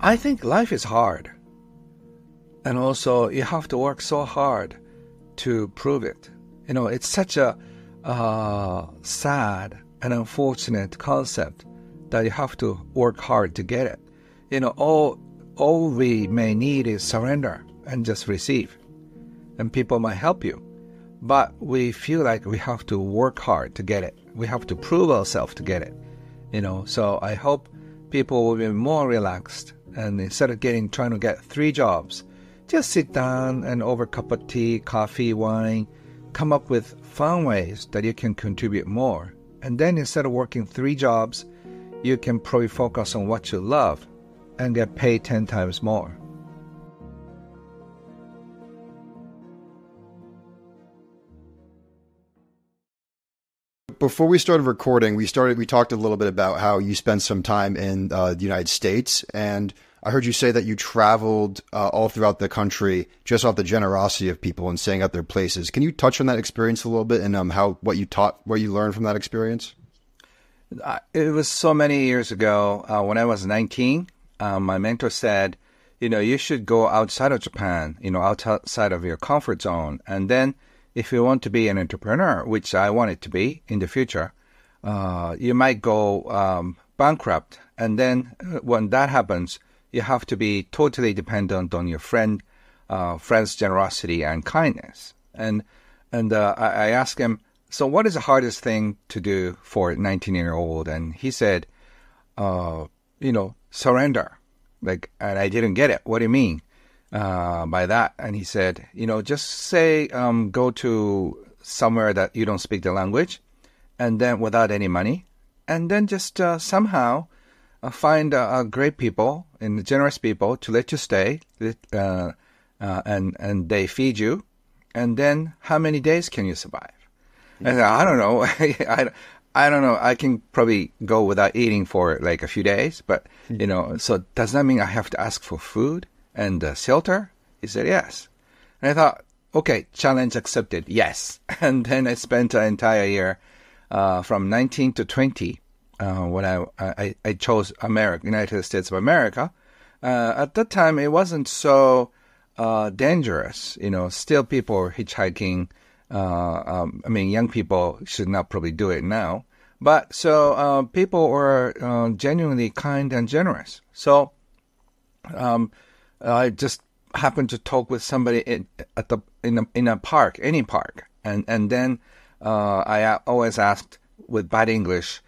I think life is hard. And also, you have to work so hard to prove it. It's such a sad and unfortunate concept that you have to work hard to get it. All we may need is surrender and just receive. And people might help you. But we feel like we have to work hard to get it. We have to prove ourselves to get it. So I hope people will be more relaxed. And instead of trying to get 3 jobs, just sit down and over a cup of tea, coffee, wine, come up with fun ways that you can contribute more. And then instead of working 3 jobs, you can probably focus on what you love and get paid 10 times more. Before we started recording, we talked a little bit about how you spent some time in the United States, and I heard you say that you traveled all throughout the country just off the generosity of people and staying at their places. Can you touch on that experience a little bit and what you learned from that experience? It was so many years ago. When I was 19, my mentor said, you should go outside of Japan, outside of your comfort zone. And then if you want to be an entrepreneur, which I wanted to be in the future, you might go bankrupt. And then when that happens, you have to be totally dependent on your friend's generosity and kindness. And I asked him, so what is the hardest thing to do for a 19-year-old? And he said, surrender. And I didn't get it. What do you mean by that? And he said, just say, go to somewhere that you don't speak the language, and then without any money, and then just somehow find great people and generous people to let you stay, and they feed you, and then how many days can you survive? And I don't know. I don't know. I can probably go without eating for like a few days, but so does that mean I have to ask for food and shelter? He said yes. And I thought, okay, challenge accepted. Yes. And then I spent an entire year from 19 to 20 when I chose United States of America. At that time, it wasn't so dangerous. Still people were hitchhiking. Young people should not probably do it now. But so people were genuinely kind and generous. So I just happened to talk with somebody in a park, any park, and then I always asked with bad English,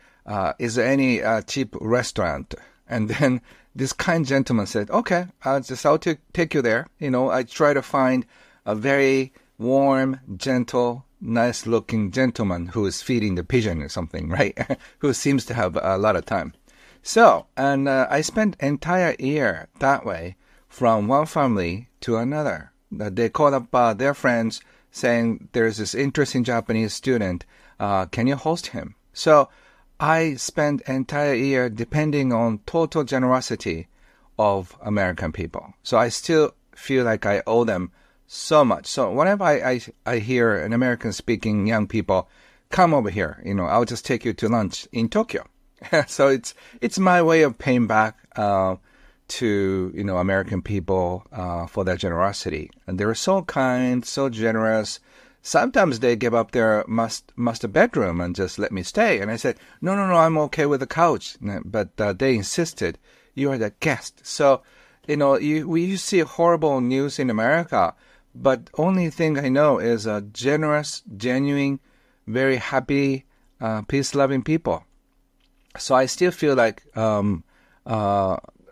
is there any cheap restaurant? And then this kind gentleman said, okay, I'll take you there. I try to find a very warm, gentle, nice-looking gentleman who is feeding the pigeon or something, right? Who seems to have a lot of time. So, and I spent entire year that way from one family to another. They called up their friends saying, there's this interesting Japanese student. Can you host him? So I spent entire year depending on total generosity of American people. So I still feel like I owe them so much. So whenever I hear an American-speaking young people, come over here, I'll just take you to lunch in Tokyo. So it's my way of paying back to American people for their generosity. And they're so kind, so generous. Sometimes they give up their master bedroom and just let me stay. And I said, no, I'm okay with the couch. But they insisted, you are the guest. So, we see horrible news in America. But only thing I know is generous, genuine, very happy, peace-loving people. So I still feel like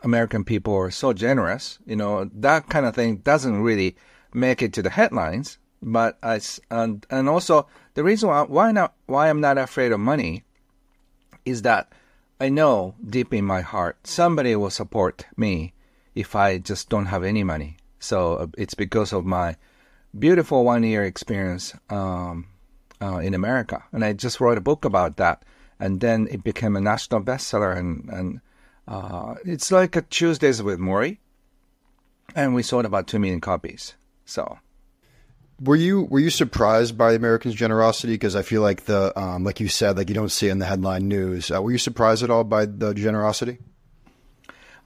American people are so generous. That kind of thing doesn't really make it to the headlines. But and also the reason why I'm not afraid of money is that I know deep in my heart somebody will support me if I just don't have any money. So it's because of my beautiful 1-year experience in America. And I just wrote a book about that. And then it became a national bestseller. And it's like a Tuesdays with Maury. And we sold about 2 million copies. So, were you surprised by the Americans' generosity? Because I feel like like you said, like you don't see it in the headline news. Were you surprised at all by the generosity?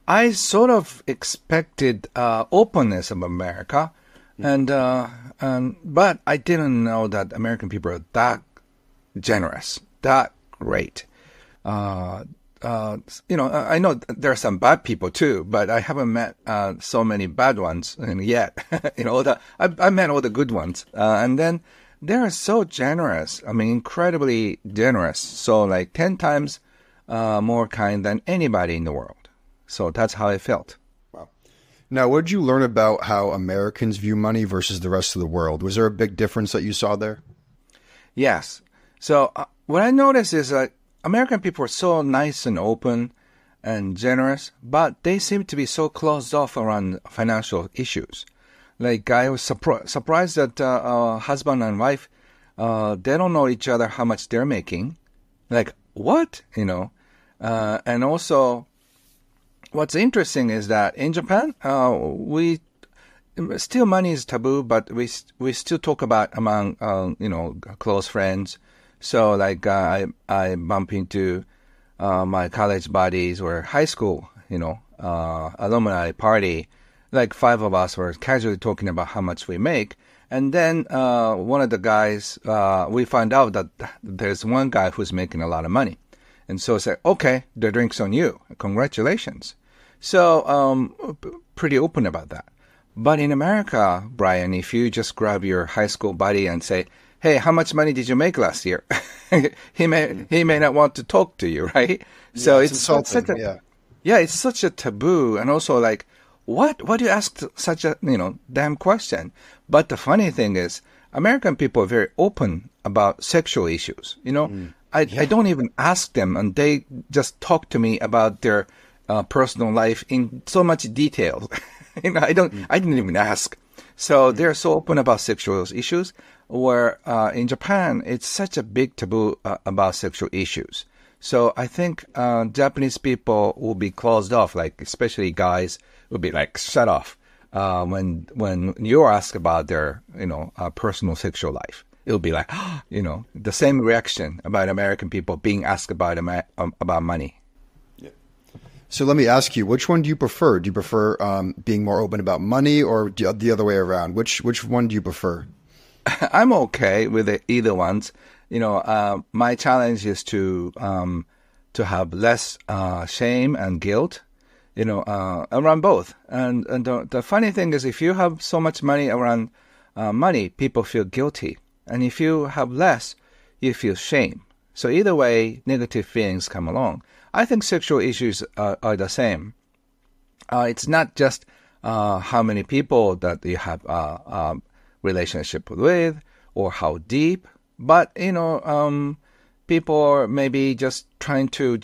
I sort of expected openness of America, but I didn't know that American people are that generous, that great. I know there are some bad people too, but I haven't met so many bad ones yet. I met all the good ones, and then they are so generous. I mean, incredibly generous. So like 10 times more kind than anybody in the world. So that's how I felt. Wow. Now, what did you learn about how Americans view money versus the rest of the world? Was there a big difference that you saw there? Yes. So what I noticed is that American people are so nice and open and generous, but they seem to be so closed off around financial issues. Like I was surprised that husband and wife, they don't know each other how much they're making. Like, what? And also, what's interesting is that in Japan, still money is taboo, but we still talk about among close friends. So like I bump into my college buddies or high school alumni party. Like 5 of us were casually talking about how much we make, and then one of the guys we find out that there's one guy who's making a lot of money, and so it's like, okay, the drink's on you, congratulations. So pretty open about that. But in America, Brian, if you just grab your high school buddy and say, hey, how much money did you make last year? he may not want to talk to you, right? Yeah, so it's insulting. It's such a taboo, and also like, what do you ask such a damn question? But the funny thing is, American people are very open about sexual issues. I don't even ask them, and they just talk to me about their personal life in so much detail. I didn't even ask. So they're so open about sexual issues, where in Japan, it's such a big taboo about sexual issues. So I think Japanese people will be closed off, like especially guys will be like shut off when you ask about their personal sexual life. It'll be like the same reaction about American people being asked about money. So let me ask you, which one do you prefer? Do you prefer being more open about money, or the other way around? Which one do you prefer? I'm okay with either ones. My challenge is to have less shame and guilt, around both. And the funny thing is, if you have so much money around money, people feel guilty, and if you have less, you feel shame. So either way, negative feelings come along. I think sexual issues are the same. It's not just how many people that you have relationship with or how deep, but people are maybe just trying to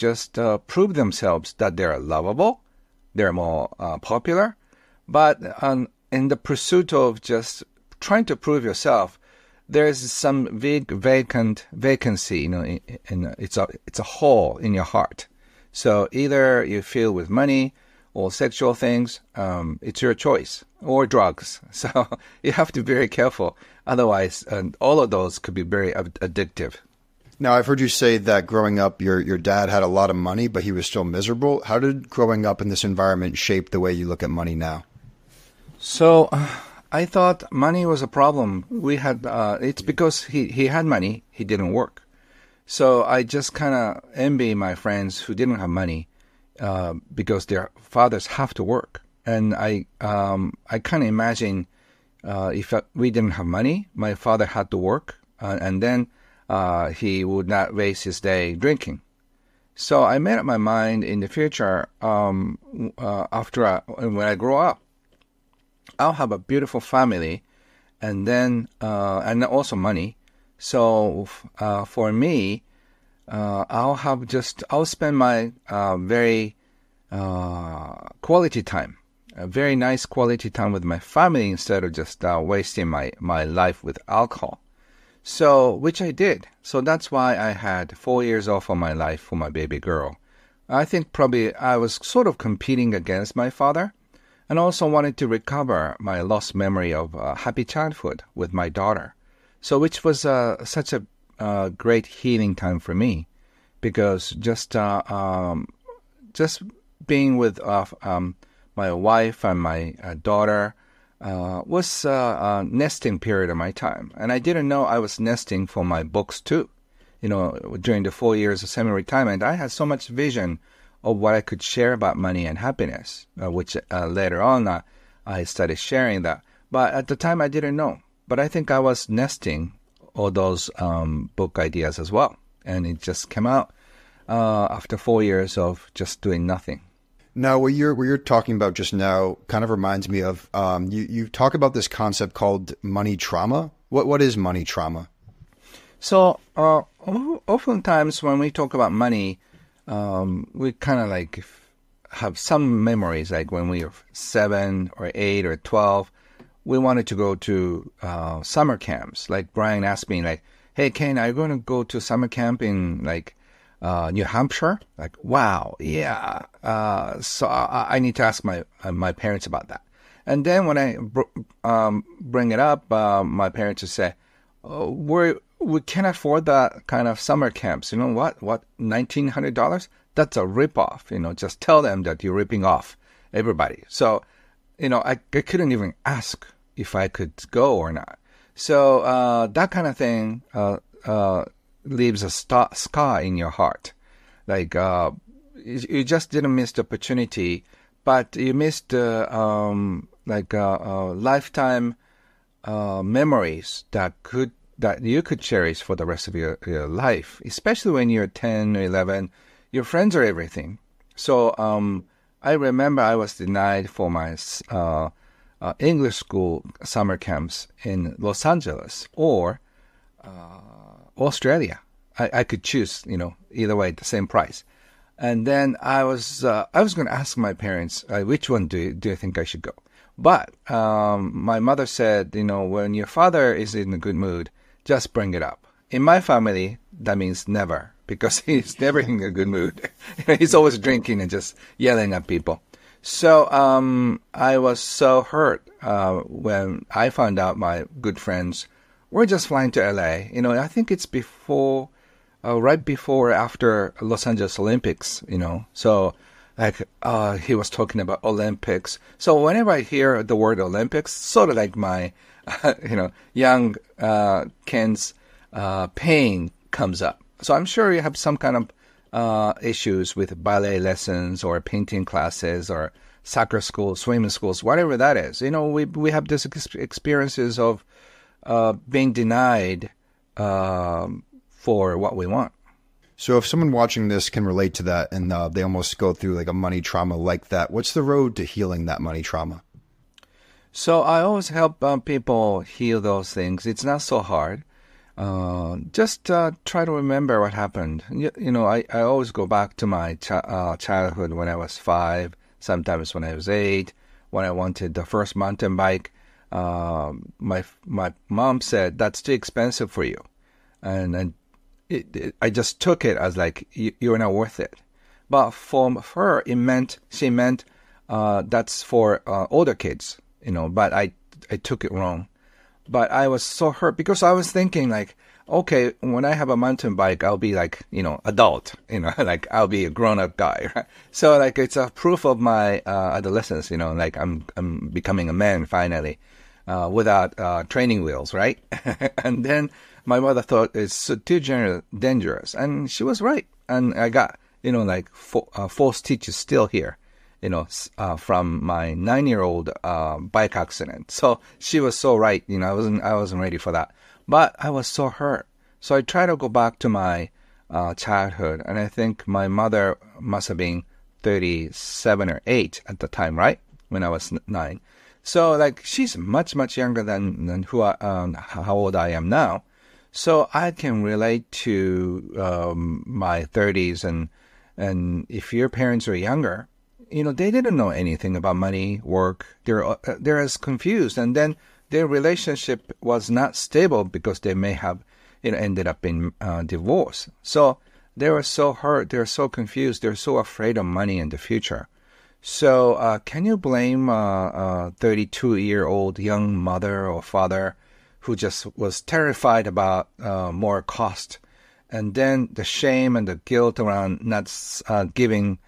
prove themselves that they're lovable, they're more popular, but in the pursuit of just trying to prove yourself, there's some big vacancy, it's a hole in your heart. So either you feel with money or sexual things, it's your choice, or drugs. So you have to be very careful. Otherwise, all of those could be very addictive. Now, I've heard you say that growing up, your dad had a lot of money, but he was still miserable. How did growing up in this environment shape the way you look at money now? So I thought money was a problem. We had it's because he had money, he didn't work. So I just kind of envy my friends who didn't have money because their fathers have to work. And I kind of imagine if we didn't have money, my father had to work, and then he would not waste his day drinking. So I made up my mind in the future, when I grow up, I'll have a beautiful family, and then and also money. So for me, I'll spend my very quality time, a very nice quality time with my family instead of just wasting my life with alcohol. So, which I did. So that's why I had 4 years off of my life for my baby girl. I think probably I was sort of competing against my father, and also wanted to recover my lost memory of happy childhood with my daughter. So which was such a great healing time for me, because just being with my wife and my daughter was a nesting period of my time. And I didn't know I was nesting for my books too. During the 4 years of semi-retirement, I had so much vision of what I could share about money and happiness, which later on I started sharing that. But at the time, I didn't know. But I think I was nesting all those book ideas as well. And it just came out after 4 years of just doing nothing. Now, what you're talking about just now kind of reminds me of you talk about this concept called money trauma. What is money trauma? So oftentimes when we talk about money, we kind of like have some memories, like when we were 7 or 8 or 12, we wanted to go to summer camps. Like Brian asked me, like, "Hey, Ken, are you going to go to summer camp in like New Hampshire?" Like, wow, yeah. So I need to ask my parents about that. And then when I bring it up, my parents will say, "Oh, we can't afford that kind of summer camps. You know what? What, $1,900? That's a ripoff. Just tell them that you're ripping off everybody." So, I couldn't even ask if I could go or not. So that kind of thing leaves a scar in your heart. Like you just didn't miss the opportunity, but you missed lifetime memories that you could cherish for the rest of your life, especially when you're 10 or 11. Your friends are everything. So I remember I was denied for my English school summer camps in Los Angeles or Australia. I could choose, either way, the same price. And then I was going to ask my parents, which one do you think I should go? But my mother said, when your father is in a good mood, just bring it up. In my family, that means never, because he's never in a good mood. He's always drinking and just yelling at people. So I was so hurt when I found out my good friends were just flying to LA. I think it's right before or after Los Angeles Olympics, So like he was talking about Olympics. So whenever I hear the word Olympics, sort of like my, young Ken's pain comes up. So I'm sure you have some kind of issues with ballet lessons or painting classes or soccer schools, swimming schools, whatever that is. We have these experiences of being denied for what we want. So if someone watching this can relate to that and they almost go through like a money trauma like that, what's the road to healing that money trauma? So I always help people heal those things. It's not so hard. Just try to remember what happened. I always go back to my childhood when I was 5, sometimes when I was 8, when I wanted the first mountain bike. My mom said, "That's too expensive for you." And I just took it as like, you're not worth it. But for her, she meant that's for older kids, but I took it wrong. But I was so hurt because I was thinking like, okay, when I have a mountain bike, I'll be like, adult, like I'll be a grown-up guy, right? So like it's a proof of my adolescence, like I'm becoming a man finally, without training wheels, right? And then my mother thought it's too dangerous, and she was right. And I got, four stitches still here, from my 9-year-old bike accident. So she was so right. I wasn't ready for that. But I was so hurt. So I tried to go back to my childhood, and I think my mother must have been 37 or 8 at the time, right? When I was 9. So like she's much, much younger than how old I am now. So I can relate to my 30s, and if your parents are younger, they didn't know anything about money, work. They're as confused, and then their relationship was not stable because they may have ended up in divorce. So they were so hurt, they're so confused, they're so afraid of money in the future. So can you blame a 32-year-old young mother or father who just was terrified about more cost, and then the shame and the guilt around not giving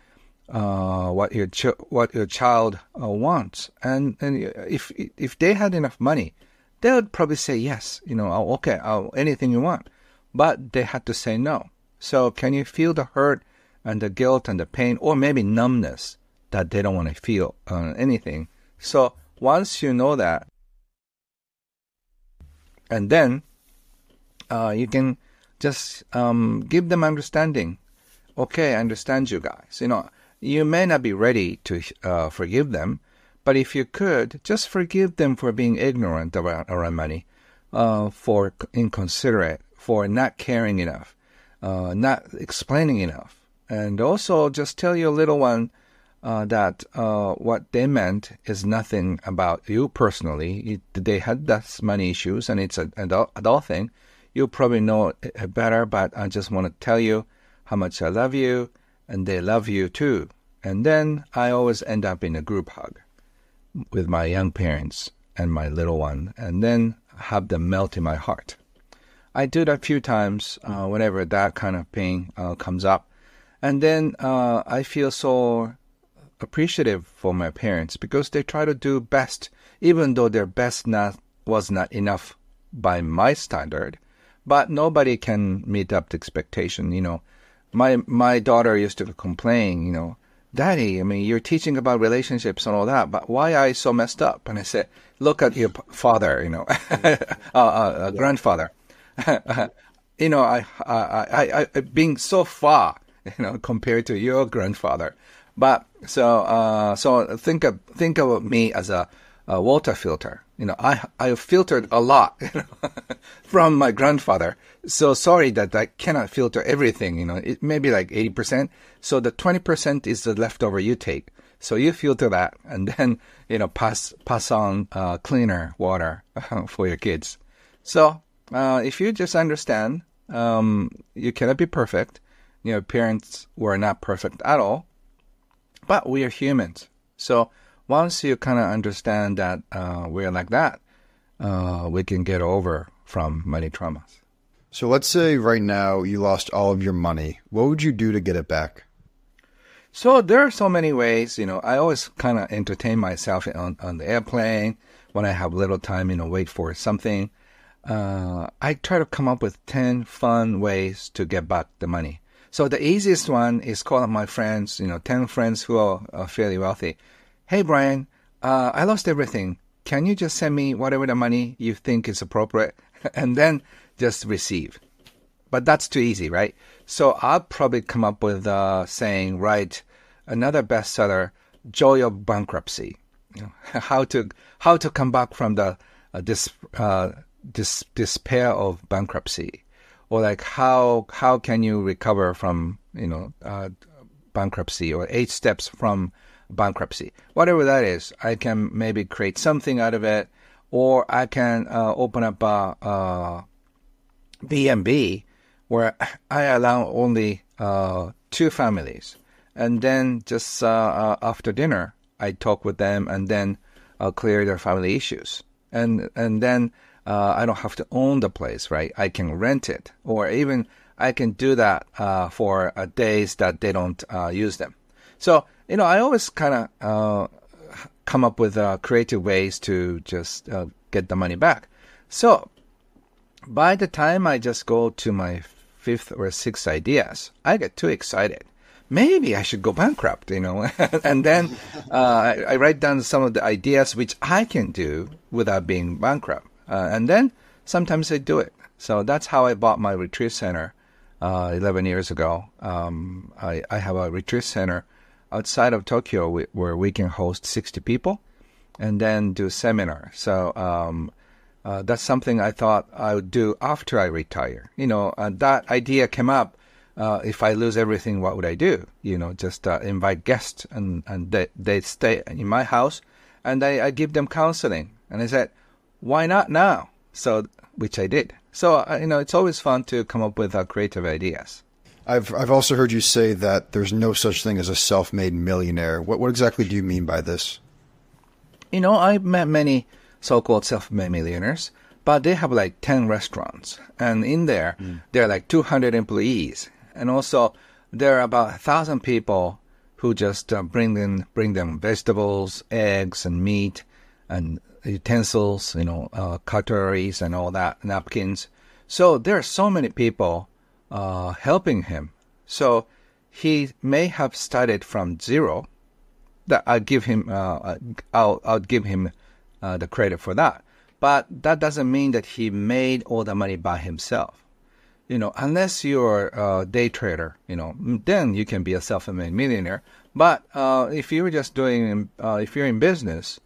what your child wants, and if they had enough money, they would probably say yes. Oh, okay, anything you want, but they had to say no. So can you feel the hurt and the guilt and the pain, or maybe numbness that they don't want to feel anything? So once you know that, and then you can just give them understanding. Okay, I understand you guys. You may not be ready to forgive them, but if you could, just forgive them for being ignorant around money, for inconsiderate, for not caring enough, not explaining enough. And also just tell your little one that what they meant is nothing about you personally. They had that money issues, and it's an adult thing. You probably know it better, but I just want to tell you how much I love you, and they love you too. And then I always end up in a group hug with my young parents and my little one, and then have them melt in my heart. I do that a few times whenever that kind of pain comes up. And then I feel so appreciative for my parents because they try to do best, even though their best was not enough by my standard. But nobody can meet up to expectation. My daughter used to complain, Daddy, you're teaching about relationships and all that, but why are I so messed up? And I said, look at your father, grandfather. I being so far, compared to your grandfather. But so think of me as a water filter. I filtered a lot, from my grandfather. So sorry that I cannot filter everything. It may be like 80%. So the 20% is the leftover you take. So you filter that, and then pass on cleaner water for your kids. So if you just understand, you cannot be perfect. Parents were not perfect at all, but we are humans. So once you kind of understand that we're like that, we can get over from money traumas. So let's say right now you lost all of your money. What would you do to get it back? So there are so many ways. I always kind of entertain myself on the airplane when I have little time, wait for something. I try to come up with 10 fun ways to get back the money. So the easiest one is calling my friends, 10 friends who are fairly wealthy. Hey, Brian, I lost everything. Can you just send me whatever the money you think is appropriate? And then just receive. But that's too easy, right? So I'll probably come up with saying, write another bestseller, Joy of Bankruptcy. How to come back from the despair of bankruptcy, or like how can you recover from bankruptcy, or 8 steps from bankruptcy. Whatever that is, I can maybe create something out of it, or I can open up a B&B where I allow only 2 families, and then just after dinner I talk with them, and then I'll clear their family issues, and then I don't have to own the place, right? I can rent it, or even I can do that for days that they don't use them. So I always kind of come up with creative ways to just get the money back. So by the time I just go to my 5th or 6th ideas, I get too excited. Maybe I should go bankrupt, and then I write down some of the ideas which I can do without being bankrupt. And then sometimes I do it. So that's how I bought my retreat center 11 years ago. I have a retreat center outside of Tokyo where we can host 60 people and then do seminars. So that's something I thought I would do after I retire. That idea came up. If I lose everything, what would I do? Just invite guests, and they stay in my house, and I give them counseling. And I said, why not now? So, which I did. So, it's always fun to come up with creative ideas. I've also heard you say that there's no such thing as a self-made millionaire. What exactly do you mean by this? I've met many so-called self-made millionaires, but they have like 10 restaurants. And in there, there are like 200 employees. And also, there are about 1,000 people who just bring them vegetables, eggs, and meat, and utensils, cutleries and all that, napkins. So there are so many people helping him. So he may have started from zero. That I'll give him the credit for that. But that doesn't mean that he made all the money by himself. Unless you're a day trader, then you can be a self-made millionaire. But if you're just if you're in business,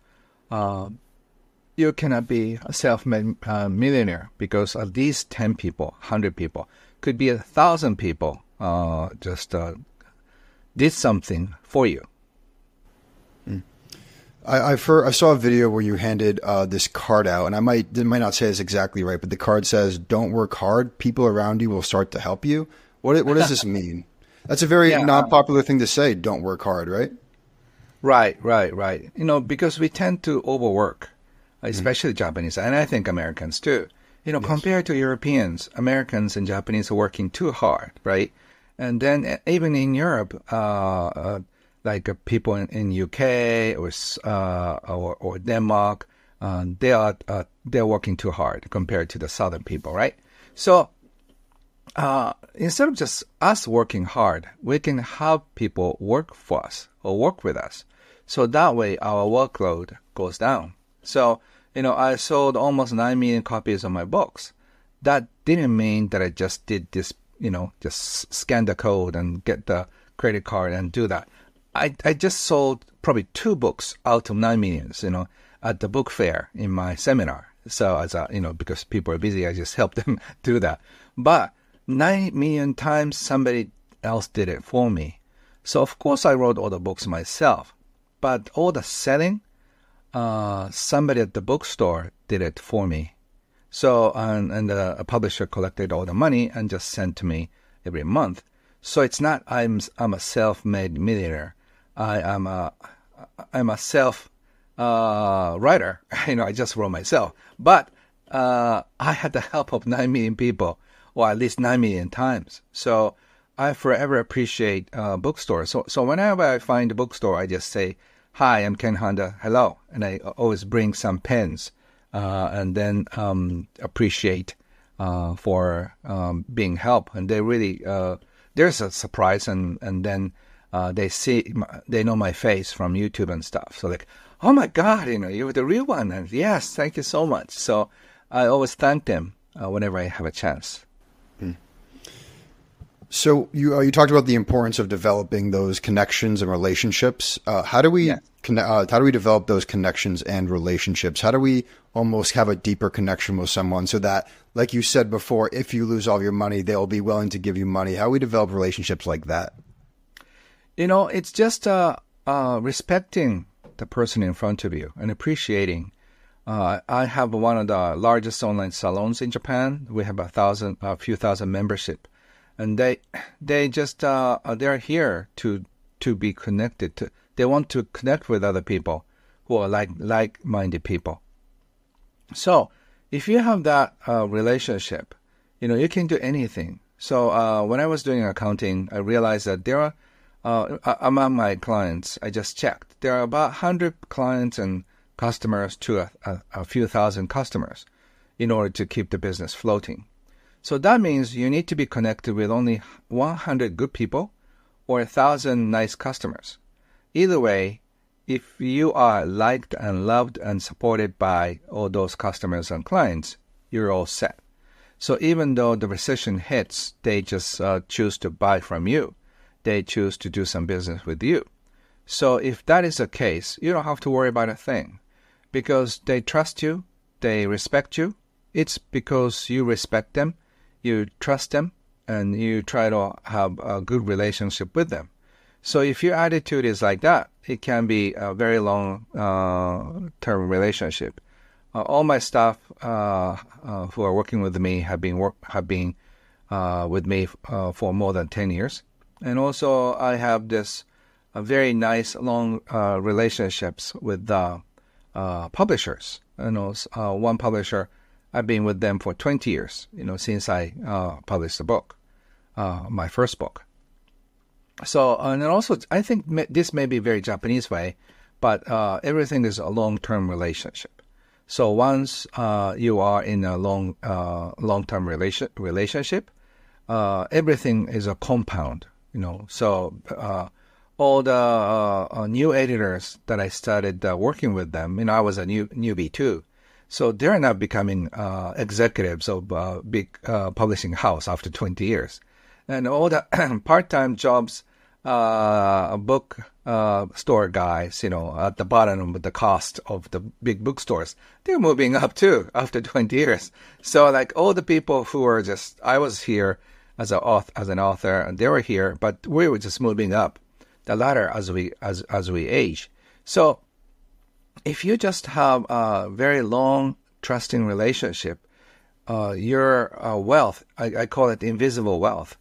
you cannot be a self-made millionaire, because at least 10 people, 100 people, could be 1,000 people just did something for you. I saw a video where you handed this card out, and I might not say this exactly right, but the card says, "Don't work hard. People around you will start to help you." What does this mean? That's a very not popular thing to say. Don't work hard, right? Right. Because we tend to overwork, especially Japanese, and I think Americans too. Yes. Compared to Europeans, Americans and Japanese are working too hard, right? And then even in Europe, like people in UK or Denmark, they're working too hard compared to the southern people, right? So instead of just us working hard, we can have people work for us or work with us. So that way our workload goes down. So, I sold almost 9 million copies of my books. That didn't mean that I just did this, just scan the code and get the credit card and do that. I just sold probably 2 books out of 9 millions, at the book fair in my seminar. So because people are busy, I just helped them do that. But 9 million times somebody else did it for me. So of course I wrote all the books myself, but all the selling, somebody at the bookstore did it for me. So, and a publisher collected all the money and just sent to me every month. So it's not I'm a self-made millionaire. I'm a self writer. I just wrote myself. But I had the help of 9 million people, or at least 9 million times. So I forever appreciate bookstores. So whenever I find a bookstore, I just say, "Hi, I'm Ken Honda. Hello," and I always bring some pens, and then appreciate for being helped. And they really there's a surprise, and then they know my face from YouTube and stuff. So like, "Oh my God, you're the real one." And yes, thank you so much. So I always thank them whenever I have a chance. So you talked about the importance of developing those connections and relationships. How do we how do we develop those connections and relationships? How do we almost have a deeper connection with someone so that, like you said before, if you lose all your money, they'll be willing to give you money? How do we develop relationships like that? It's just respecting the person in front of you and appreciating. I have one of the largest online salons in Japan. We have a few thousand membership. And they just they're here to be connected. They want to connect with other people who are like-minded people. So if you have that relationship, you can do anything. So when I was doing accounting, I realized that there are among my clients, I just checked, there are about 100 clients and customers to a few thousand customers in order to keep the business floating. So that means you need to be connected with only 100 good people or 1,000 nice customers. Either way, if you are liked and loved and supported by all those customers and clients, you're all set. So even though the recession hits, they just choose to buy from you. They choose to do some business with you. So if that is the case, you don't have to worry about a thing, because they trust you, they respect you. It's because you respect them, you trust them, and you try to have a good relationship with them. So if your attitude is like that, it can be a very long-term relationship. All my staff who are working with me have been with me for more than 10 years. And also I have this very nice long relationships with publishers. One publisher, I've been with them for 20 years, since I published the book, my first book. So, and then also, I think this may be very Japanese way, but everything is a long-term relationship. So once you are in a long-term relationship, everything is a compound, So all the new editors that I started working with them, I was a newbie too. So they're now becoming executives of a big publishing house after 20 years. And all the part-time jobs, book store guys, at the bottom of the cost of the big bookstores, they're moving up too after 20 years. So like all the people who were I was here as an author, and they were here, but we were just moving up the ladder as we age. So if you just have a very long, trusting relationship, your wealth, I call it invisible wealth,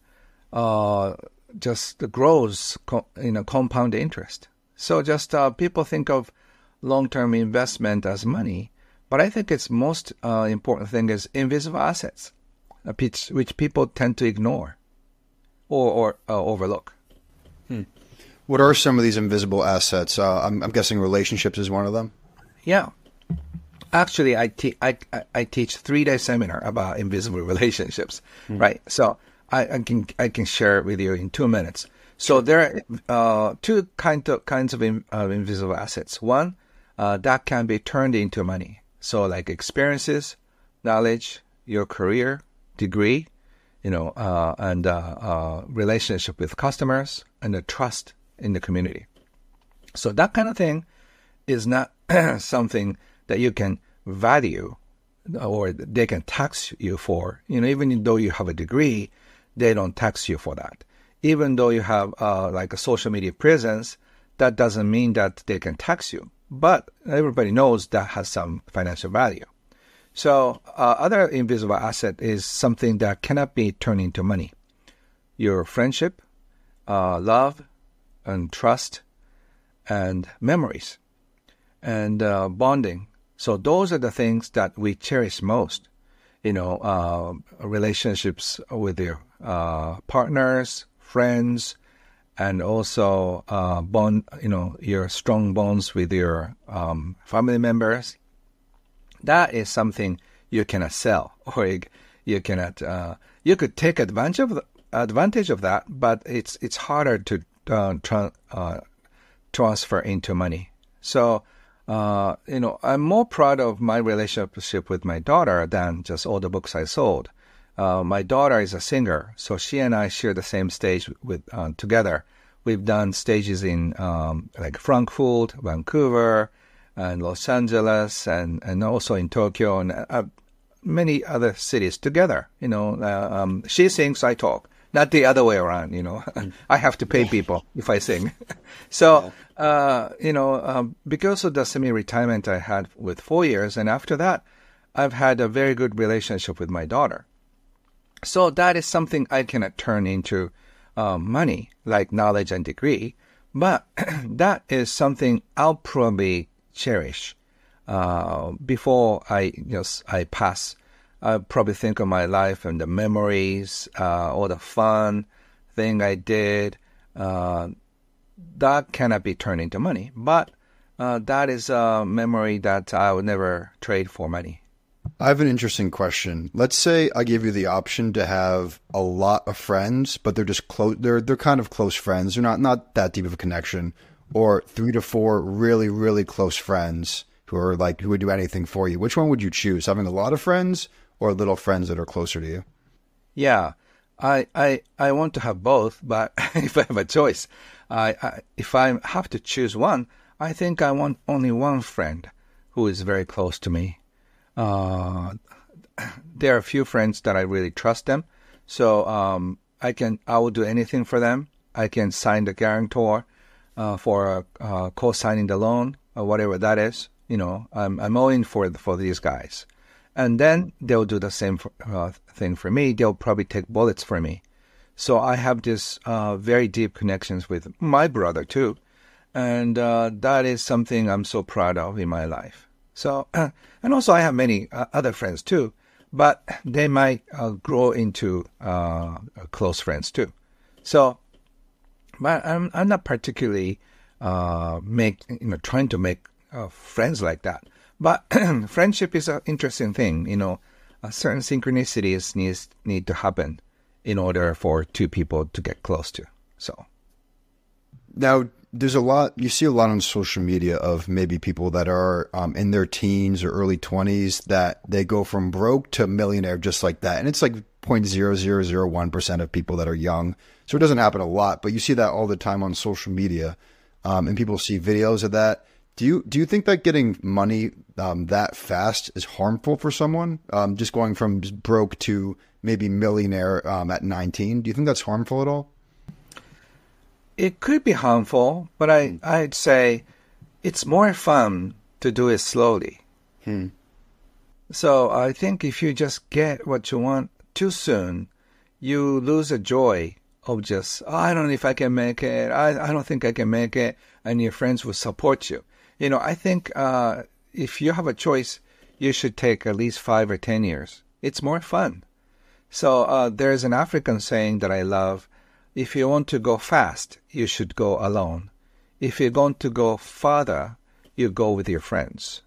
just grows in a compound interest. So just people think of long-term investment as money, but I think its most important thing is invisible assets, which people tend to ignore or overlook. What are some of these invisible assets? I'm guessing relationships is one of them. Yeah. Actually, I teach 3-day seminar about invisible relationships, right? So I can share it with you in 2 minutes. So there are two kinds of invisible assets. One that can be turned into money. So like experiences, knowledge, your career, degree, and relationship with customers, and the trust in the community. So that kind of thing is not something that you can value or they can tax you for. Even though you have a degree, they don't tax you for that. Even though you have like a social media presence, that doesn't mean that they can tax you. But everybody knows that has some financial value. So other invisible asset is something that cannot be turned into money. Your friendship, love, and trust, and memories, and bonding. So those are the things that we cherish most. Relationships with your partners, friends, and also bond. Your strong bonds with your family members. That is something you cannot sell, or you cannot. You could take advantage of that, but it's harder to transfer into money. So, I'm more proud of my relationship with my daughter than just all the books I sold. My daughter is a singer, so she and I share the same stage together. We've done stages in like Frankfurt, Vancouver, and Los Angeles, and also in Tokyo, and many other cities together. She sings, I talk. Not the other way around, I have to pay people if I sing. So, because of the semi-retirement I had with 4 years, and after that, I've had a very good relationship with my daughter. So that is something I cannot turn into money, like knowledge and degree. But that is something I'll probably cherish before I pass. I probably think of my life and the memories, all the fun thing I did. That cannot be turned into money, but that is a memory that I would never trade for money. I have an interesting question. Let's say I give you the option to have a lot of friends, but they're just close. They're kind of close friends. They're not that deep of a connection, or 3 to 4 really, really close friends who would do anything for you. Which one would you choose? Having a lot of friends or little friends that are closer to you? Yeah, I want to have both, but if I have a choice, if I have to choose one, I think I want only one friend who is very close to me. There are a few friends that I really trust them, so I will do anything for them. I can sign the guarantor for co-signing the loan or whatever that is. I'm owing for these guys. And then they'll do the same thing for me. They'll probably take bullets for me. So I have this very deep connections with my brother too. And that is something I'm so proud of in my life. So, and also I have many other friends too, but they might grow into close friends too. So, But I'm not particularly trying to make friends like that. But friendship is an interesting thing. Certain synchronicities need to happen in order for two people to get close to. So now you see a lot on social media of maybe people that are in their teens or early 20s that they go from broke to millionaire just like that. And it's like 0.0001% of people that are young. So it doesn't happen a lot, but you see that all the time on social media, and people see videos of that. Do you think that getting money that fast is harmful for someone? Just going from broke to maybe millionaire at 19. Do you think that's harmful at all? It could be harmful, but I'd say it's more fun to do it slowly. So I think if you just get what you want too soon, you lose the joy of just, I don't know if I can make it. I don't think I can make it. And your friends will support you. I think if you have a choice, you should take at least 5 or 10 years. It's more fun. So there's an African saying that I love. If you want to go fast, you should go alone. If you're going to go farther, you go with your friends.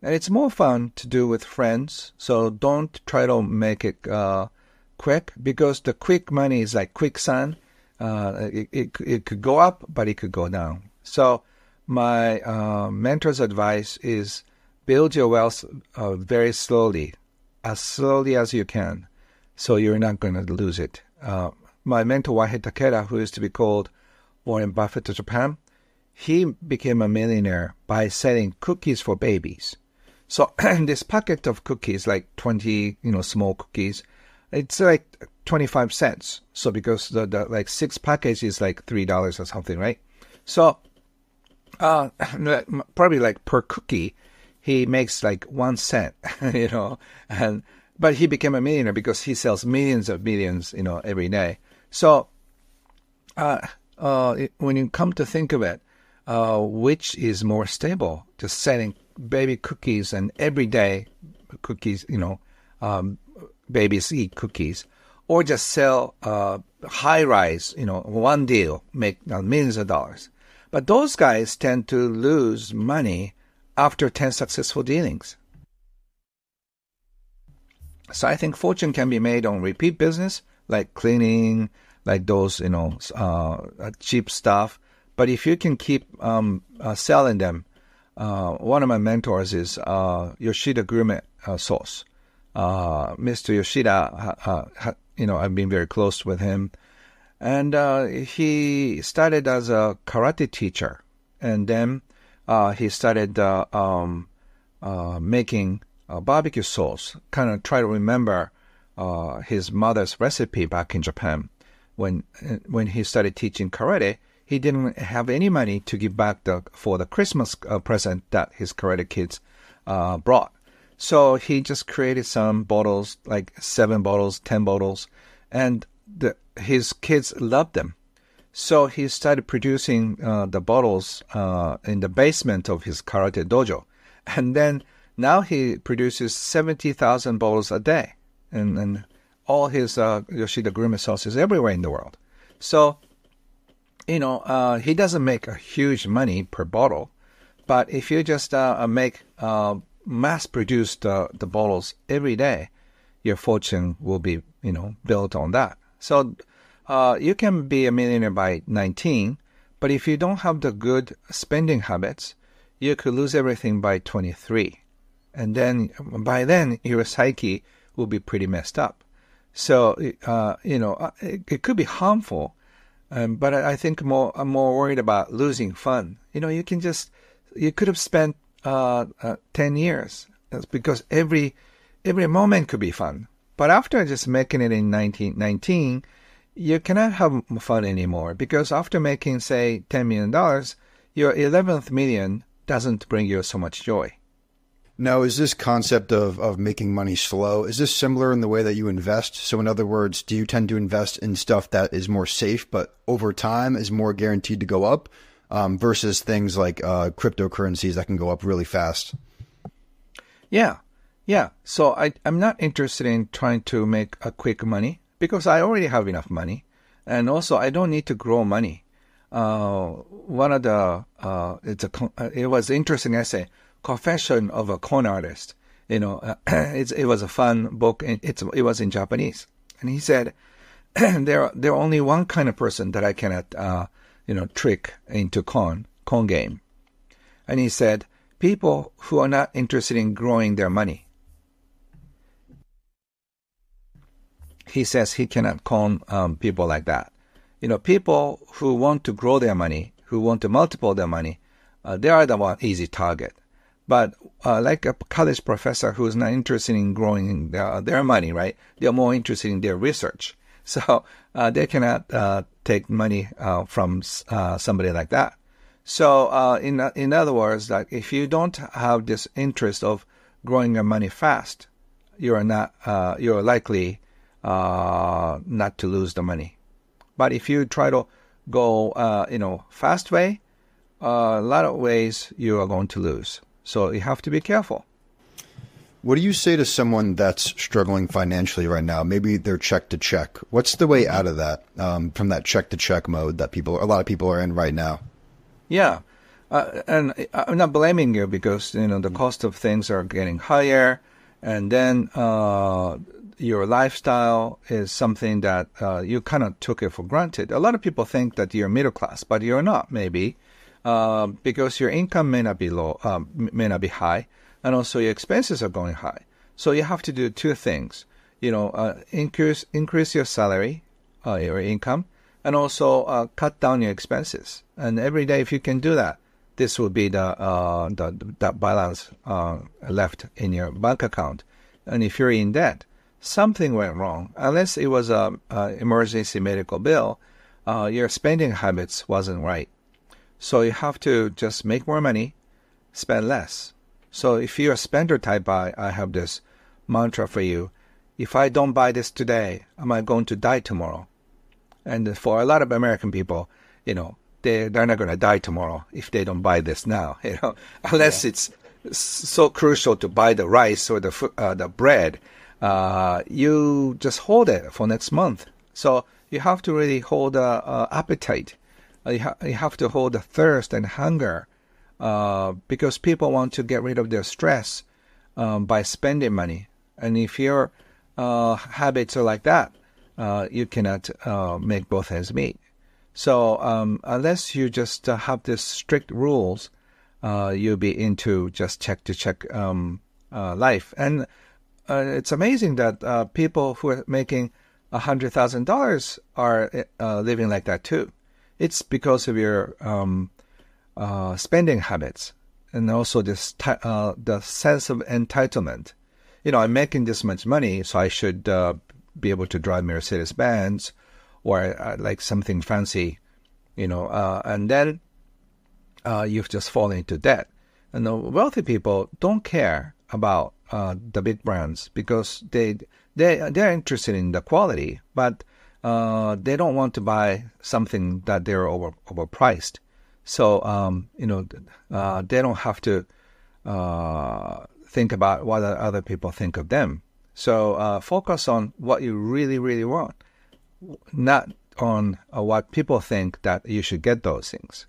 And it's more fun to do with friends, so don't try to make it quick, because the quick money is like quicksand. It could go up, but it could go down. So my mentor's advice is build your wealth very slowly as you can, so you're not going to lose it. My mentor, Wahei Takeda, who used to be called Warren Buffett of Japan, he became a millionaire by selling cookies for babies. So this packet of cookies, like 20, small cookies, it's like 25 cents. So because the like 6 packages is like $3 or something, right? So probably like per cookie, he makes like 1 cent, but he became a millionaire because he sells millions of millions, every day. So when you come to think of it, which is more stable, just selling baby cookies and everyday cookies, babies eat cookies, or just sell high rise, one deal, make millions of dollars. But those guys tend to lose money after 10 successful dealings. So I think fortune can be made on repeat business, like cleaning, like those, cheap stuff. But if you can keep selling them, one of my mentors is Yoshida Gourmet Sauce. Mr. Yoshida, I've been very close with him. And he started as a karate teacher. And then he started making barbecue sauce, kind of try to remember his mother's recipe back in Japan. When he started teaching karate, he didn't have any money to give back for the Christmas present that his karate kids brought. So he just created some bottles, like 7 bottles, 10 bottles, and his kids loved them. So he started producing the bottles in the basement of his karate dojo. And then now he produces 70,000 bottles a day. And all his Yoshida Gourmet sauces everywhere in the world. So, he doesn't make a huge money per bottle. But if you just make mass-produce the bottles every day, your fortune will be, built on that. So you can be a millionaire by 19, but if you don't have the good spending habits, you could lose everything by 23. And then by then, your psyche will be pretty messed up. So, it could be harmful, but I think I'm more worried about losing fun. You could have spent 10 years because every moment could be fun. But after just making it in 1919, you cannot have fun anymore because after making, say, $10 million, your 11th million doesn't bring you so much joy. Now, is this concept of making money slow, is this similar in the way that you invest? So in other words, do you tend to invest in stuff that is more safe, but over time is more guaranteed to go up versus things like cryptocurrencies that can go up really fast? Yeah. So I'm not interested in trying to make a quick money because I already have enough money. And also, I don't need to grow money. One of the it was interesting essay, Confession of a Con Artist. It was a fun book. And it was in Japanese, and he said there only one kind of person that I cannot trick into con game, and he said people who are not interested in growing their money. He says he cannot con people like that. People who want to grow their money, who want to multiply their money, they are the one easy target. But like a college professor who is not interested in growing their money, right? They are more interested in their research. So they cannot take money from somebody like that. So in other words, like if you don't have this interest of growing your money fast, you're likely not to lose the money. But if you try to go fast way, a lot of ways you are going to lose. So you have to be careful. What do you say to someone that's struggling financially right now? Maybe they're check to check. What's the way out of that, from that check to check mode that a lot of people are in right now? Yeah. And I'm not blaming you because, the cost of things are getting higher. And then your lifestyle is something that you kind of took it for granted. A lot of people think that you're middle class, but you're not, maybe. Because your income may not be low, may not be high, and also your expenses are going high. So you have to do two things, increase your salary, your income, and also cut down your expenses. And every day, if you can do that, this will be the balance left in your bank account. And if you're in debt, something went wrong. Unless it was a emergency medical bill, your spending habits wasn't right. So you have to just make more money, spend less. So if you're a spender type, I have this mantra for you. If I don't buy this today, am I going to die tomorrow? And for a lot of American people, they're not going to die tomorrow if they don't buy this now, unless it's so crucial to buy the rice or the bread. You just hold it for next month. So you have to really hold appetite. You have to hold the thirst and hunger because people want to get rid of their stress by spending money. And if your habits are like that, you cannot make both ends meet. So unless you just have these strict rules, you'll be into just check-to-check life. And it's amazing that people who are making $100,000 are living like that too. It's because of your spending habits and also this the sense of entitlement. I'm making this much money, so I should be able to drive Mercedes-Benz or like something fancy, and then you've just fallen into debt. And the wealthy people don't care about the big brands because they're interested in the quality, but they don't want to buy something that they're overpriced. So, they don't have to think about what other people think of them. So focus on what you really, really want, not on what people think that you should get those things.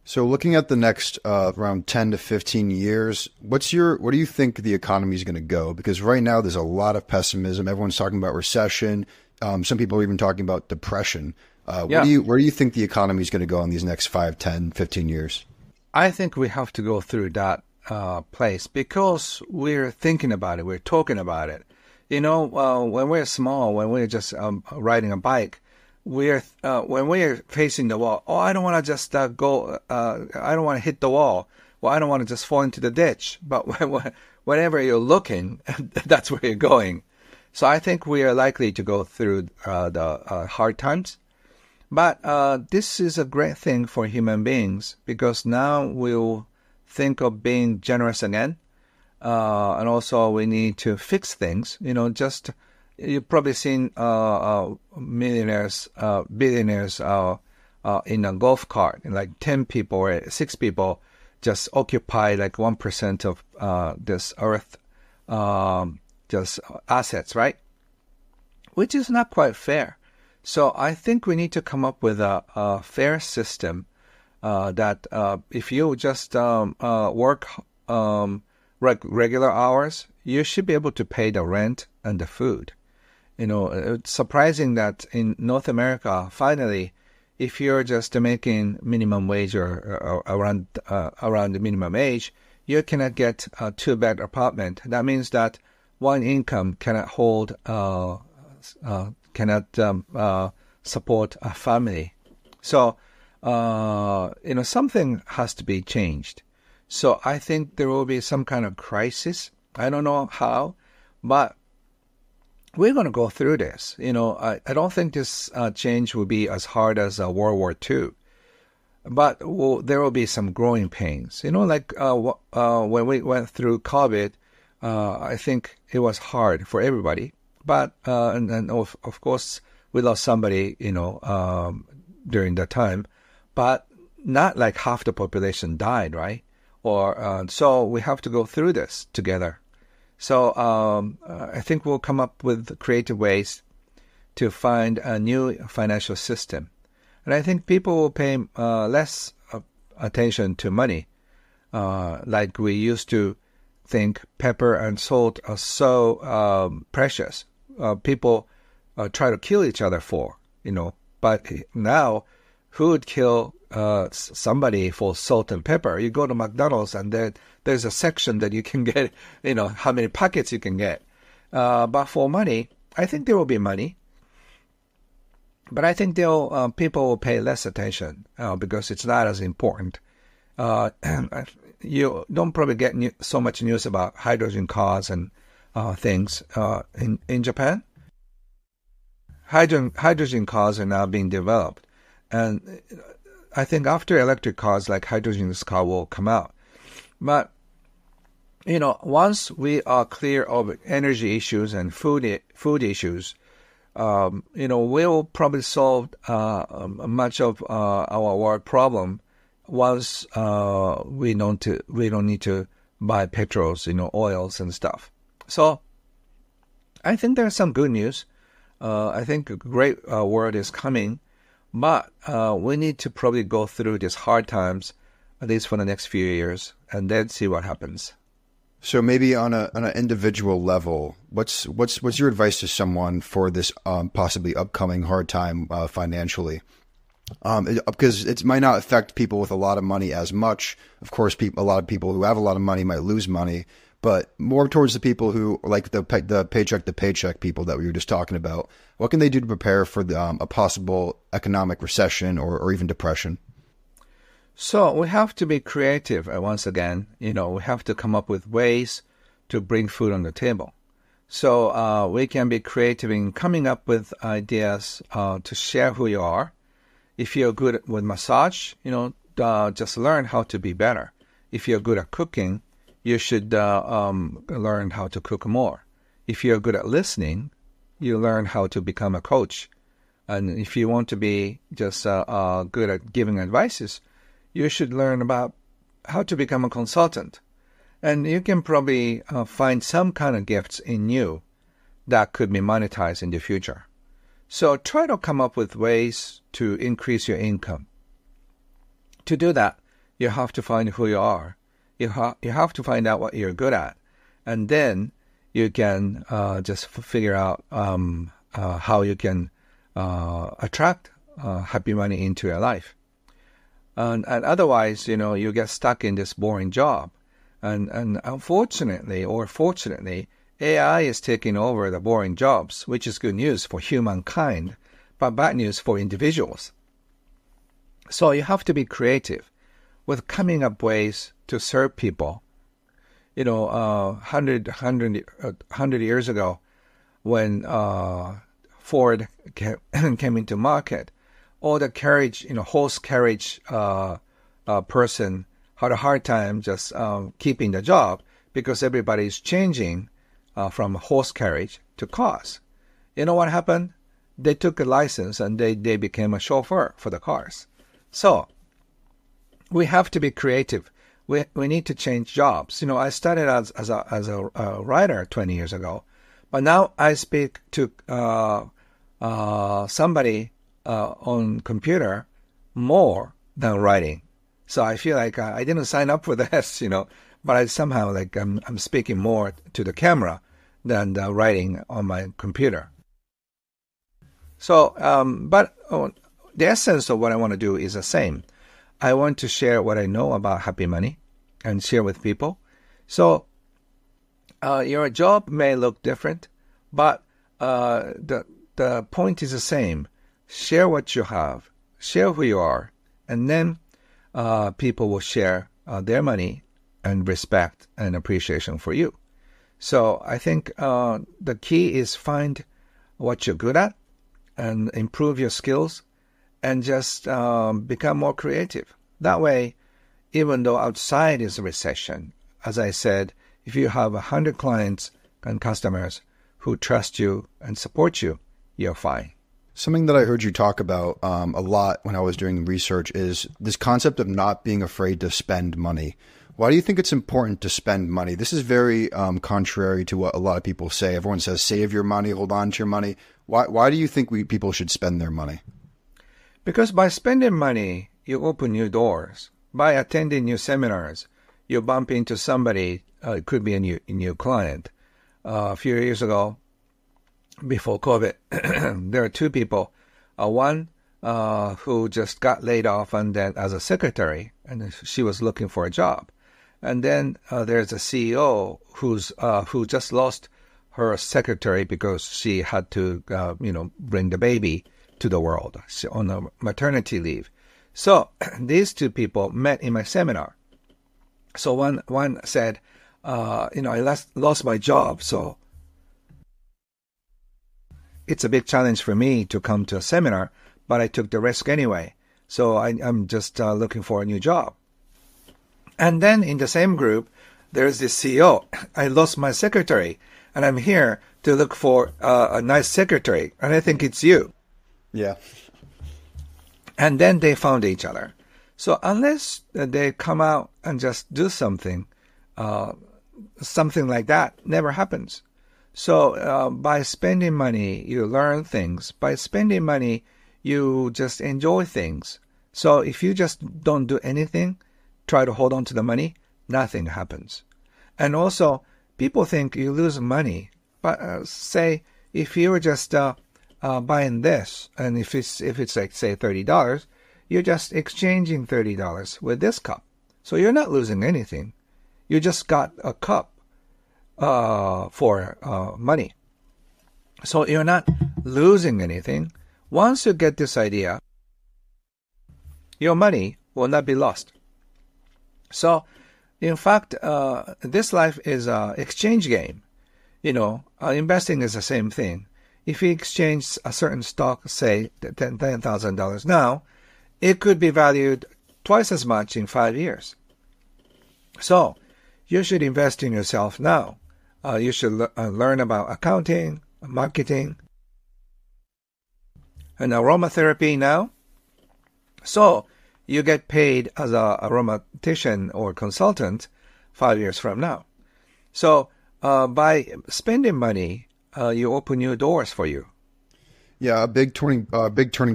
So looking at the next around 10 to 15 years, what do you think the economy is going to go? Because right now there's a lot of pessimism. Everyone's talking about recession. Some people are even talking about depression. Where do you think the economy is going to go in these next 5, 10, 15 years? I think we have to go through that place because we're thinking about it. We're talking about it. When we're small, when we're just riding a bike, when we're facing the wall, I don't want to just go, I don't want to hit the wall. Well, I don't want to just fall into the ditch. But whenever you're looking, that's where you're going. So I think we are likely to go through the hard times. But this is a great thing for human beings because now we'll think of being generous again. And also we need to fix things. You've probably seen millionaires, billionaires in a golf cart, and like 10 people or 6 people just occupy like 1% of this earth, just assets, right? Which is not quite fair. So I think we need to come up with a fair system that if you just work regular hours, you should be able to pay the rent and the food. It's surprising that in North America, finally, if you're just making minimum wage or around the minimum age, you cannot get a two-bed apartment. That means that one income cannot support a family. So, something has to be changed. So I think there will be some kind of crisis. I don't know how, but we're going to go through this. I don't think this change will be as hard as World War II, but there will be some growing pains. Like when we went through COVID, I think it was hard for everybody. But and of course we lost somebody, during that time, but not like half the population died, right? Or so we have to go through this together. So I think we'll come up with creative ways to find a new financial system, and I think people will pay less attention to money, like we used to think pepper and salt are so precious. People try to kill each other for, but now who would kill somebody for salt and pepper? You go to McDonald's and there's a section that you can get, how many packets you can get. But for money, I think there will be money. But I think people will pay less attention because it's not as important. You don't probably get so much news about hydrogen cars and things in Japan. Hydrogen cars are now being developed, and I think after electric cars, like hydrogen car will come out. But once we are clear of energy issues and food issues, we'll probably solve much of our world problem. Once we don't need to buy petrols, oils and stuff. So I think there's some good news. I think a great world is coming, but we need to probably go through these hard times, at least for the next few years, and then see what happens. So maybe on an individual level, what's your advice to someone for this possibly upcoming hard time financially? Because it might not affect people with a lot of money as much. Of course, a lot of people who have a lot of money might lose money, but more towards the people who like the paycheck to paycheck people that we were just talking about. What can they do to prepare for a possible economic recession or even depression? So we have to be creative once again. We have to come up with ways to bring food on the table. So we can be creative in coming up with ideas to share who you are. If you're good with massage, just learn how to be better. If you're good at cooking, you should learn how to cook more. If you're good at listening, you learn how to become a coach. And if you want to be just good at giving advices, you should learn about how to become a consultant. And you can probably find some kind of gifts in you that could be monetized in the future. So try to come up with ways to increase your income. To do that, you have to find who you are. You have to find out what you're good at. And then you can just figure out how you can attract happy money into your life. And otherwise, you get stuck in this boring job. And unfortunately or fortunately, AI is taking over the boring jobs, which is good news for humankind, but bad news for individuals. So you have to be creative with coming up ways to serve people. 100 years ago, when Ford came into market, all the carriage, horse carriage person had a hard time just keeping the job because everybody's changing from horse carriage to cars. You know what happened? They took a license and they became a chauffeur for the cars. So we have to be creative. We need to change jobs. I started as a writer 20 years ago, but now I speak to somebody on computer more than writing. So I feel like I didn't sign up for this, but I somehow like I'm speaking more to the camera than writing on my computer. So, but the essence of what I want to do is the same. I want to share what I know about happy money and share with people. So your job may look different, but the point is the same. Share what you have, share who you are, and then people will share their money and respect and appreciation for you. So I think the key is find what you're good at and improve your skills and just become more creative. That way, even though outside is a recession, as I said, if you have 100 clients and customers who trust you and support you, you're fine. Something that I heard you talk about a lot when I was doing research is this concept of not being afraid to spend money. Why do you think it's important to spend money? This is very contrary to what a lot of people say. Everyone says, save your money, hold on to your money. Why do you think people should spend their money? Because by spending money, you open new doors. By attending new seminars, you bump into somebody, it could be a new client. A few years ago, before COVID, there are two people. One who just got laid off and then as a secretary, and she was looking for a job. And then there's a CEO who just lost her secretary because she had to, bring the baby to the world on a maternity leave. So these two people met in my seminar. So one said, I lost my job, so it's a big challenge for me to come to a seminar, but I took the risk anyway. So I'm just looking for a new job. And then in the same group, there's this CEO. I lost my secretary, and I'm here to look for a nice secretary, and I think it's you. Yeah. And then they found each other. So unless they come out and just do something, something like that never happens. So by spending money, you learn things. By spending money, you just enjoy things. So if you just don't do anything, try to hold on to the money, nothing happens. And also, people think you lose money. But say if you were just buying this, and if it's like say $30, you're just exchanging $30 with this cup. So you're not losing anything. You just got a cup for money. So you're not losing anything. Once you get this idea, your money will not be lost. So, in fact, this life is an exchange game. Investing is the same thing. If you exchange a certain stock, say $10,000 now, it could be valued twice as much in 5 years. So, you should invest in yourself now. You should learn about accounting, marketing, and aromatherapy now. So, you get paid as an aromatician or consultant 5 years from now. So, by spending money, you open new doors for you. Yeah, a big turning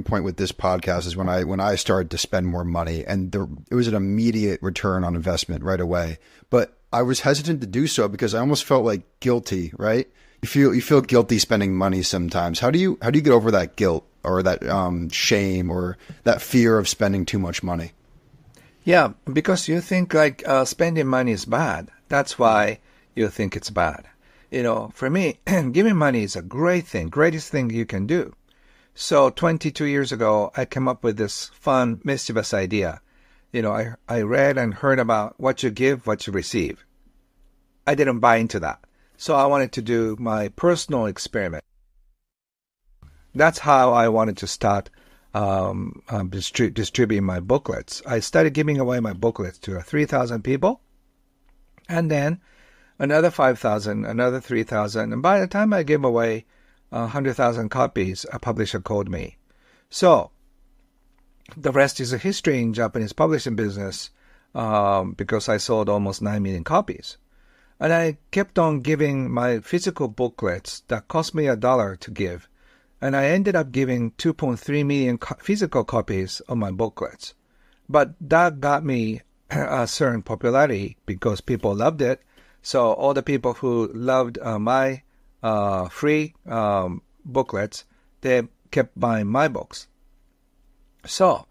point with this podcast is when I started to spend more money, and it was an immediate return on investment right away. But I was hesitant to do so because I almost felt like guilty, right? You feel guilty spending money sometimes. How do you get over that guilt or that shame or that fear of spending too much money? Yeah, because you think like spending money is bad. That's why you think it's bad. For me, giving money is a great thing, greatest thing you can do. So 22 years ago, I came up with this fun, mischievous idea. I read and heard about what you give, what you receive. I didn't buy into that. So I wanted to do my personal experiment. That's how I wanted to start distributing my booklets. I started giving away my booklets to 3,000 people, and then another 5,000, another 3,000. And by the time I gave away 100,000 copies, a publisher called me. So the rest is a history in Japanese publishing business because I sold almost 9 million copies. And I kept on giving my physical booklets that cost me $1 to give. and I ended up giving 2.3 million physical copies of my booklets. But that got me a certain popularity because people loved it. So all the people who loved my free booklets, they kept buying my books. So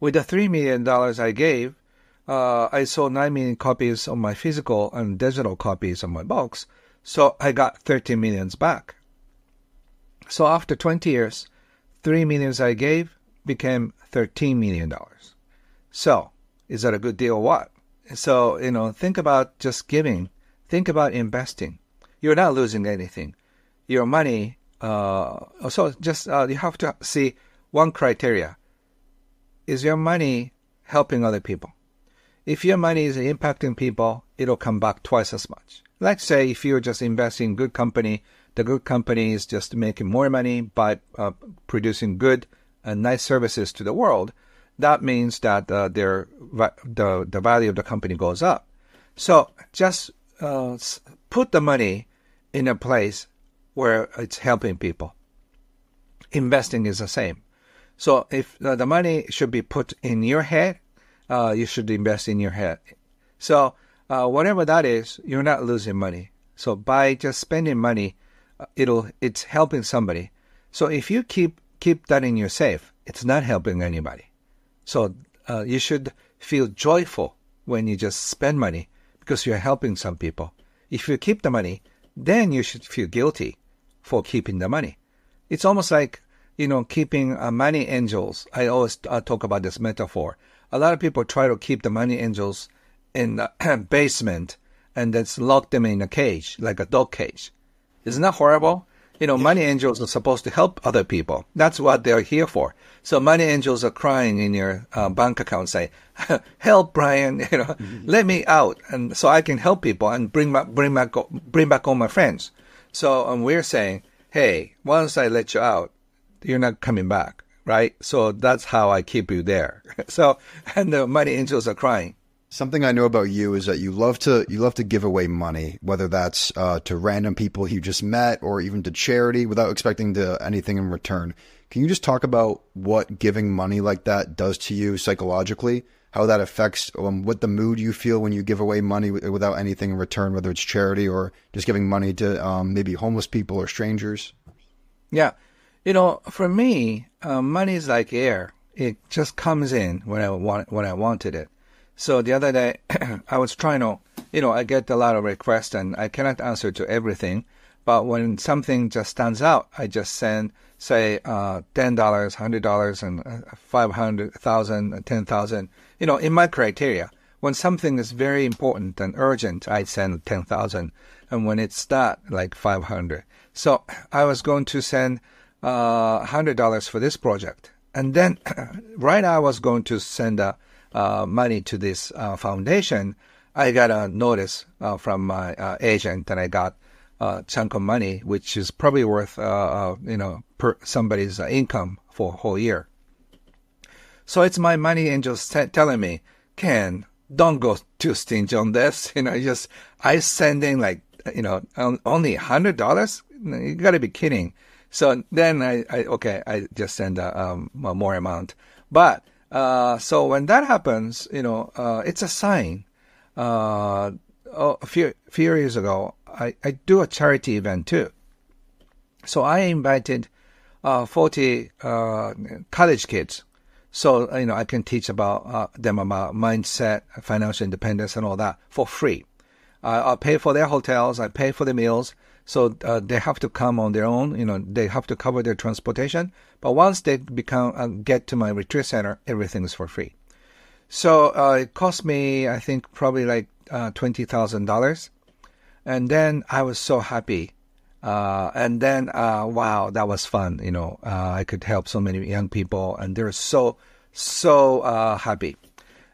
with the $3 million I gave, I sold 9 million copies of my physical and digital copies of my books. So I got 13 millions back. So after 20 years, 3 millions I gave became $13 million. So is that a good deal or what? So, think about just giving. Think about investing. You're not losing anything. Your money, so just you have to see one criteria. Is your money helping other people? If your money is impacting people, it'll come back twice as much. Like say, if you're just investing in good company, the good company is just making more money by producing good and nice services to the world. That means that the value of the company goes up. So just put the money in a place where it's helping people. Investing is the same. So if the money should be put in your head, you should invest in your head. So whatever that is, you're not losing money. So by just spending money, it's helping somebody. So if you keep that in your safe, it's not helping anybody. So you should feel joyful when you just spend money because you're helping some people. If you keep the money, then you should feel guilty for keeping the money. It's almost like, keeping money angels. I always talk about this metaphor. A lot of people try to keep the money angels in the basement and then lock them in a cage, like a dog cage. Isn't that horrible? Money angels are supposed to help other people. That's what they're here for. So money angels are crying in your bank account saying, help, Brian, let me out. And so I can help people and bring back all my friends. So we're saying, hey, once I let you out, you're not coming back, right? So that's how I keep you there. So, and the money angels are crying. Something I know about you is that you love to give away money, whether that's to random people you just met or even to charity without expecting anything in return. Can you just talk about what giving money like that does to you psychologically, how that affects what the mood you feel when you give away money without anything in return, whether it's charity or just giving money to maybe homeless people or strangers? Yeah. For me, money is like air. It just comes in when I wanted it. So the other day, I was trying to, I get a lot of requests and I cannot answer to everything. But when something just stands out, I just send, say, $10, $100, and 500,000, 10,000. In my criteria, when something is very important and urgent, I send 10,000. And when it's not, like 500. So I was going to send $100 for this project. And then right now I was going to send money to this foundation. I got a notice from my agent that I got a chunk of money, which is probably worth, per somebody's income for a whole year. So it's my money angels telling me, Ken, don't go too stingy on this. I sending only $100? You got to be kidding. So then I just send more amount. But so when that happens, it's a sign. A few years ago, I do a charity event too. So I invited 40 college kids. So, I can teach them about mindset, financial independence and all that for free. I'll pay for their hotels. I pay for the meals. So they have to come on their own. They have to cover their transportation. But once they get to my retreat center, everything is for free. So it cost me, I think, probably like $20,000. And then I was so happy. And then, wow, that was fun. I could help so many young people, and they're so happy.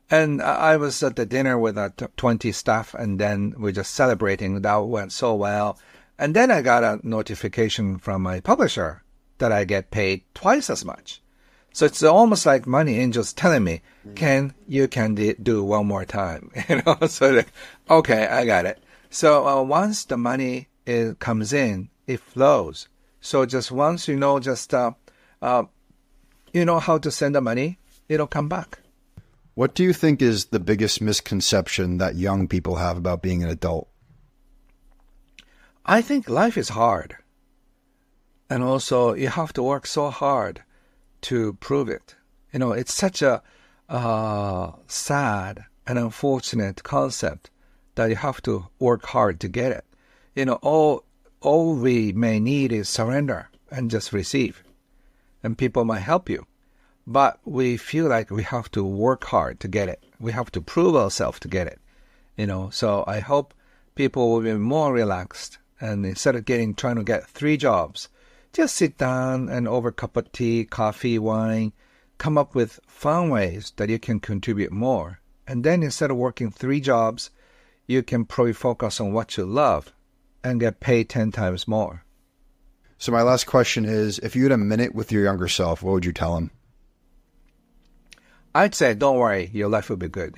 And I was at the dinner with 20 staff, and then we're just celebrating. That went so well. And then I got a notification from my publisher that I get paid twice as much. So it's almost like money angels telling me, Ken, you can do one more time. So okay, I got it. So once the money comes in, it flows. So just once you know, you know how to send the money, it'll come back. What do you think is the biggest misconception that young people have about being an adult? I think life is hard. And also, you have to work so hard to prove it. It's such a sad and unfortunate concept that you have to work hard to get it. All we may need is surrender and just receive. And people might help you. But we feel like we have to work hard to get it. We have to prove ourselves to get it. So I hope people will be more relaxed. And instead of trying to get 3 jobs, just sit down and over a cup of tea, coffee, wine, come up with fun ways that you can contribute more. And then instead of working 3 jobs, you can probably focus on what you love and get paid 10 times more. So my last question is, if you had a minute with your younger self, what would you tell him? I'd say, don't worry, your life will be good.